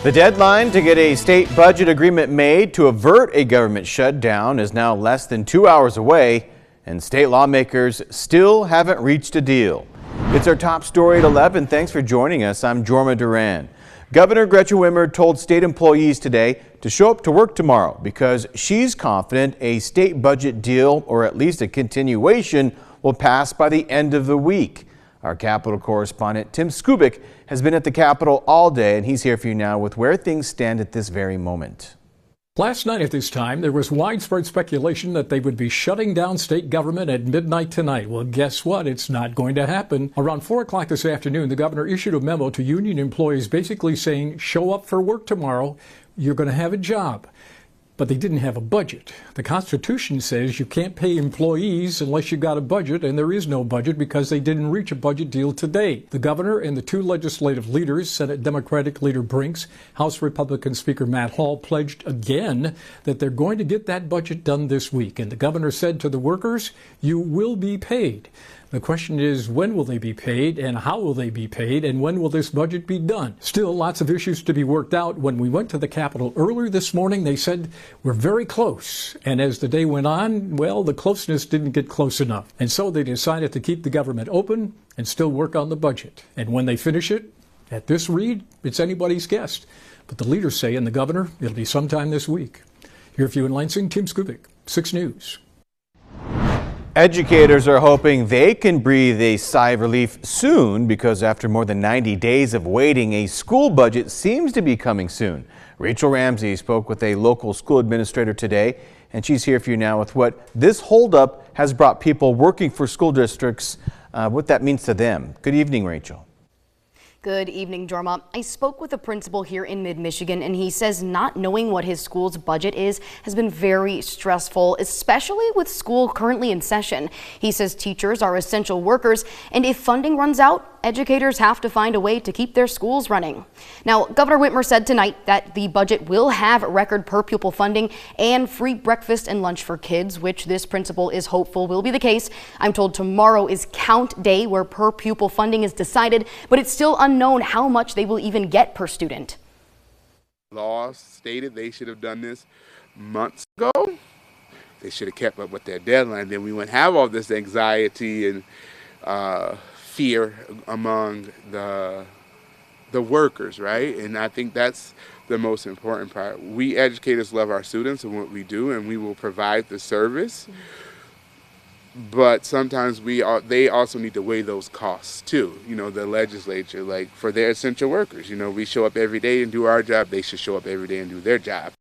The deadline to get a state budget agreement made to avert a government shutdown is now less than 2 hours away, and state lawmakers still haven't reached a deal. It's our top story at 11. Thanks for joining us. I'm Jorma Duran. Governor Gretchen Whitmer told state employees today to show up to work tomorrow because she's confident a state budget deal, or at least a continuation, will pass by the end of the week. Our Capitol correspondent Tim Skubic has been at the Capitol all day, and he's here for you now with where things stand at this very moment. Last night at this time, there was widespread speculation that they would be shutting down state government at midnight tonight. Well, guess what? It's not going to happen. Around 4 o'clock this afternoon, the governor issued a memo to union employees basically saying, show up for work tomorrow. You're going to have a job. But they didn't have a budget. The Constitution says you can't pay employees unless you got a budget, and there is no budget because they didn't reach a budget deal today. The governor and the two legislative leaders, Senate Democratic Leader Brinks, House Republican Speaker Matt Hall, pledged again that they're going to get that budget done this week. And the governor said to the workers, you will be paid. The question is, when will they be paid, and how will they be paid, and when will this budget be done? Still, lots of issues to be worked out. When we went to the Capitol earlier this morning, they said we're very close. And as the day went on, well, the closeness didn't get close enough. And so they decided to keep the government open and still work on the budget. And when they finish it, at this read, it's anybody's guess. But the leaders say, and the governor, it'll be sometime this week. Here for you in Lansing, Tim Skubic, 6 News. Educators are hoping they can breathe a sigh of relief soon because after more than 90 days of waiting, a school budget seems to be coming soon. Rachel Ramsey spoke with a local school administrator today, and she's here for you now with what this holdup has brought people working for school districts, what that means to them. Good evening, Rachel. Good evening, Jorma. I spoke with a principal here in mid-Michigan, and he says not knowing what his school's budget is has been very stressful, especially with school currently in session. He says teachers are essential workers, and if funding runs out, educators have to find a way to keep their schools running. Now, Governor Whitmer said tonight that the budget will have record per pupil funding and free breakfast and lunch for kids, which this principal is hopeful will be the case. I'm told tomorrow is count day where per pupil funding is decided, but it's still unknown how much they will even get per student. Law stated they should have done this months ago. They should have kept up with their deadline. Then we wouldn't have all this anxiety and fear among the workers, right? And I think that's the most important part. We educators love our students and what we do, and we will provide the service. But sometimes they also need to weigh those costs too. You know, the legislature, like for their essential workers, you know, we show up every day and do our job. They should show up every day and do their job.